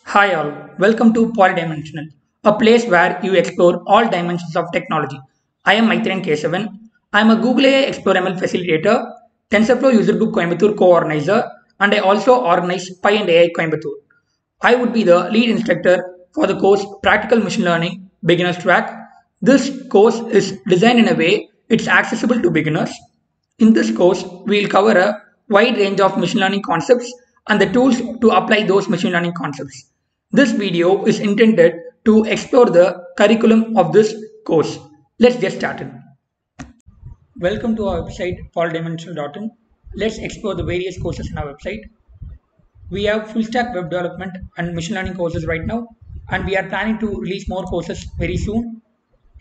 Hi all, welcome to Polydimensional, a place where you explore all dimensions of technology. I am Maitreyan Kesavan. I am a Google AI Explore ML facilitator, TensorFlow User Group Coimbatore co-organizer, and I also organize Pi and AI Coimbatore. I would be the lead instructor for the course Practical Machine Learning Beginners Track. This course is designed in a way it's accessible to beginners. In this course, we will cover a wide range of machine learning concepts and the tools to apply those machine learning concepts. This video is intended to explore the curriculum of this course. Let's get started. Welcome to our website polydimensional.in. Let's explore the various courses in our website. We have full stack web development and machine learning courses right now, and we are planning to release more courses very soon.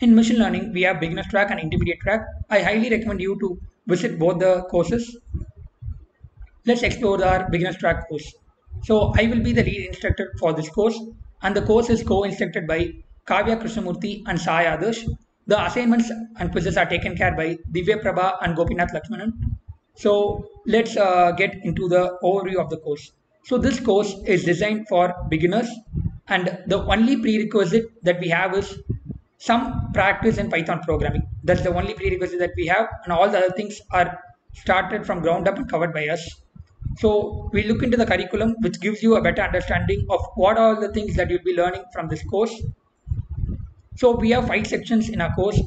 In machine learning, we have beginner's track and intermediate track. I highly recommend you to visit both the courses. Let's explore our beginner's track course. So I will be the lead instructor for this course, and the course is co-instructed by Kavya Krishnamurthy and Sai Adarsh. The assignments and quizzes are taken care by Divya Prabha and Gopinath Lakshmanan. So let's get into the overview of the course. So this course is designed for beginners, and the only prerequisite that we have is some practice in Python programming. That's the only prerequisite that we have, and all the other things are started from ground up and covered by us. So we look into the curriculum, which gives you a better understanding of what are the things that you'll be learning from this course. So we have 5 sections in our course,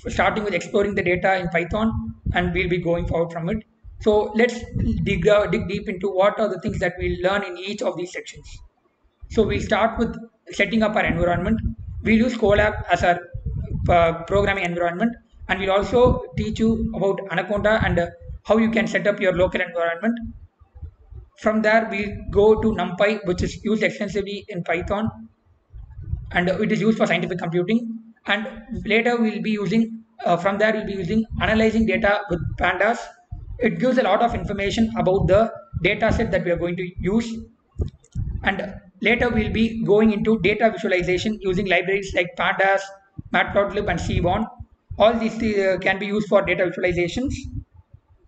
starting with exploring the data in Python, and we'll be going forward from it. So let's dig deep into what are the things that we'll learn in each of these sections. So we'll start with setting up our environment. We'll use Colab as our programming environment, and we'll also teach you about Anaconda and how you can set up your local environment. From there, we'll go to NumPy, which is used extensively in Python, and it is used for scientific computing. And later, we'll be using from there we'll be using analyzing data with pandas. It gives a lot of information about the data set that we are going to use. And later, we'll be going into data visualization using libraries like pandas, matplotlib, and seaborn. All these can be used for data visualizations.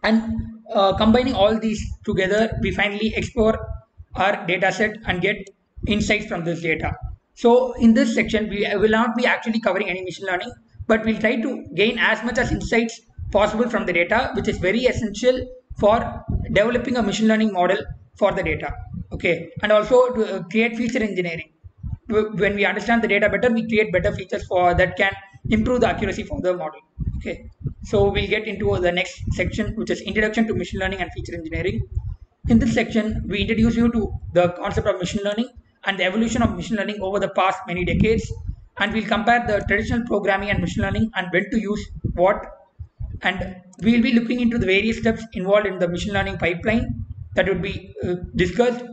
And combining all these together, we finally explore our data set and get insights from this data. So in this section, we will not be actually covering any machine learning, but we'll try to gain as much as insights possible from the data, which is very essential for developing a machine learning model for the data. Okay, and also to create feature engineering. When we understand the data better, we create better features for that can improve the accuracy for the model. Okay, so we'll get into the next section, which is introduction to machine learning and feature engineering. In this section, we introduce you to the concept of machine learning and the evolution of machine learning over the past many decades, and we'll compare the traditional programming and machine learning and when to use what, and we'll be looking into the various steps involved in the machine learning pipeline that would be discussed.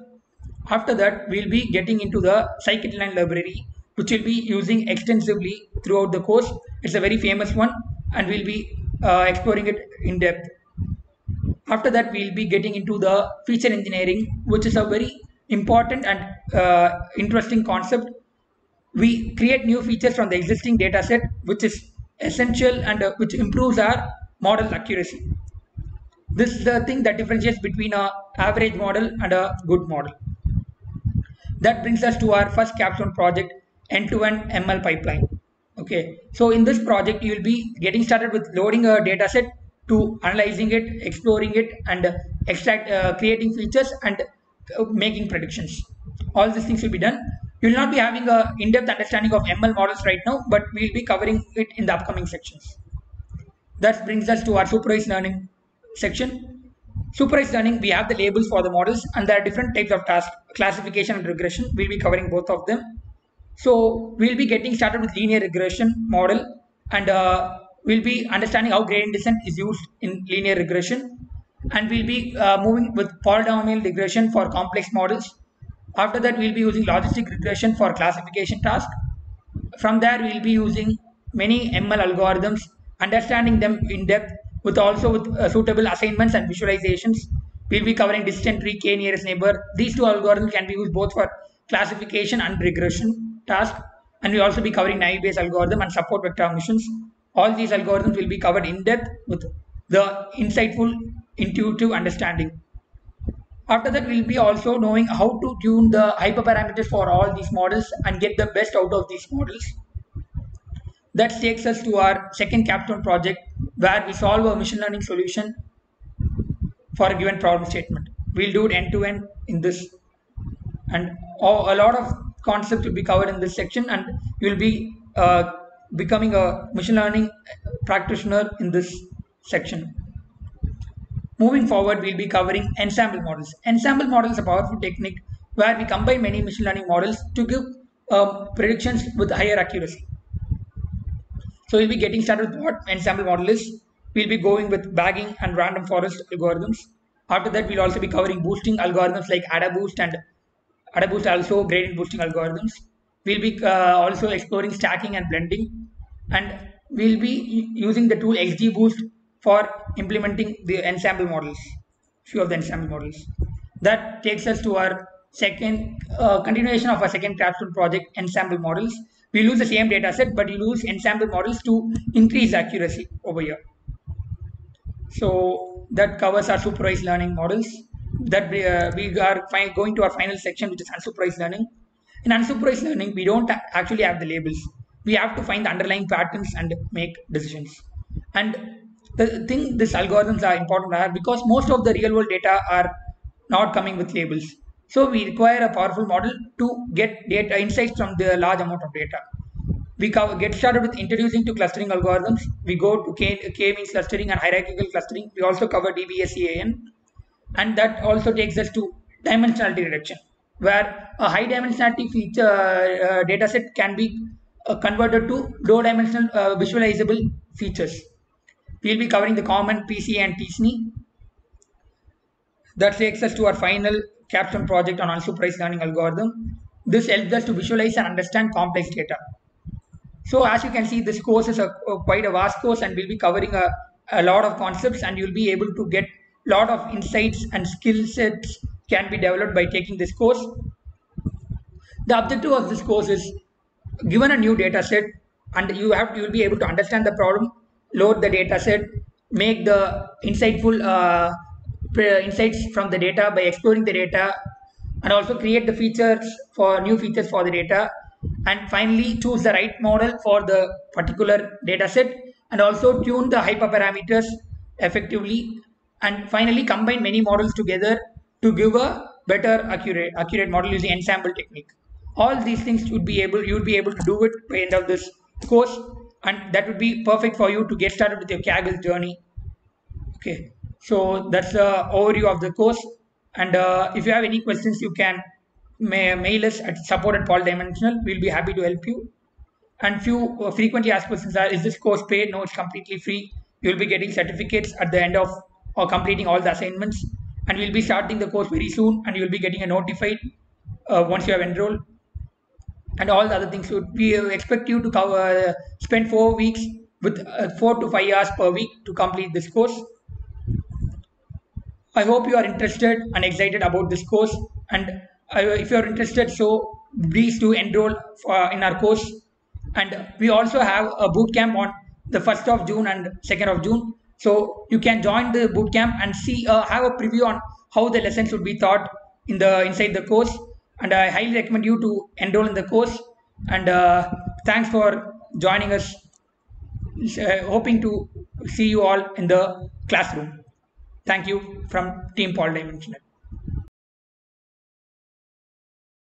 After that, we'll be getting into the scikit-learn library, which we'll be using extensively throughout the course. It's a very famous one, and we'll be exploring it in depth. After that, we'll be getting into the feature engineering, which is a very important and interesting concept. We create new features from the existing data set, which is essential and which improves our model accuracy. This is the thing that differentiates between an average model and a good model. That brings us to our first capstone project, end-to-end ML pipeline. Okay, so in this project, you will be getting started with loading a data set to analyzing it, exploring it, and creating features and making predictions. All these things will be done. You will not be having a in-depth understanding of ML models right now, but we will be covering it in the upcoming sections. That brings us to our supervised learning section. Supervised learning, we have the labels for the models, and there are different types of tasks, classification and regression. We'll be covering both of them. So we'll be getting started with linear regression model, and we'll be understanding how gradient descent is used in linear regression, and we'll be moving with polynomial regression for complex models. After that, we'll be using logistic regression for classification task. From there, we'll be using many ML algorithms, understanding them in depth with suitable assignments and visualizations. We'll be covering distant tree, k nearest neighbor. These two algorithms can be used both for classification and regression task, and we'll also be covering naive Bayes algorithm and support vector missions. All these algorithms will be covered in depth with the insightful, intuitive understanding. After that, we'll be also knowing how to tune the hyperparameters for all these models and get the best out of these models. That takes us to our second capstone project where we solve a machine learning solution for a given problem statement. We'll do it end to end in this, and a lot of concepts will be covered in this section, and you'll be becoming a machine learning practitioner in this section. Moving forward, we'll be covering ensemble models. Ensemble models is a powerful technique where we combine many machine learning models to give predictions with higher accuracy. So we'll be getting started with what ensemble model is. We'll be going with bagging and random forest algorithms. After that, we'll also be covering boosting algorithms like AdaBoost and AdaBoost, also gradient boosting algorithms. We'll be also exploring stacking and blending, and we'll be using the tool XGBoost for implementing the ensemble models, few of the ensemble models. That takes us to our second continuation of our second capstone project, ensemble models. We use the same data set, but we use ensemble models to increase accuracy over here. So that covers our supervised learning models. That we are going to our final section, which is unsupervised learning. In unsupervised learning, we don't actually have the labels. We have to find the underlying patterns and make decisions. And the thing, these algorithms are important are because most of the real world data are not coming with labels. So we require a powerful model to get data insights from the large amount of data. We get started with introducing to clustering algorithms. We go to K-means clustering and hierarchical clustering. We also cover DBSCAN, and that also takes us to dimensionality reduction, where a high dimensionality feature data set can be converted to low dimensional visualizable features. We'll be covering the common PC and t-SNE. That takes us to our final capstone project on unsupervised learning algorithm. This helps us to visualize and understand complex data. So as you can see, this course is quite a vast course, and we'll be covering a lot of concepts, and you'll be able to get a lot of insights and skill sets can be developed by taking this course. The objective of this course is, given a new data set, and you'll be able to understand the problem, load the data set, make the insightful insights from the data by exploring the data, and also create the new features for the data, and finally choose the right model for the particular data set, and also tune the hyperparameters effectively, and finally combine many models together to give a better accurate model using ensemble technique. All these things you'll be able to do it by the end of this course, and that would be perfect for you to get started with your Kaggle journey. Okay, so that's the overview of the course, and if you have any questions, you can mail us at support@polydimensional. We'll be happy to help you. And few frequently asked questions are: is this course paid? No, it's completely free. You'll be getting certificates at the end of or completing all the assignments, and we'll be starting the course very soon, and you'll be getting a notified once you have enrolled. And all the other things would be expect you to spend 4 weeks with 4 to 5 hours per week to complete this course. I hope you are interested and excited about this course, and if you are interested, so please do enroll in our course. And we also have a boot camp on the 1st of June and 2nd of June. So you can join the boot camp and see have a preview on how the lessons would be taught inside the course. And I highly recommend you to enroll in the course. And thanks for joining us. Hoping to see you all in the classroom. Thank you from Team Polydimensional.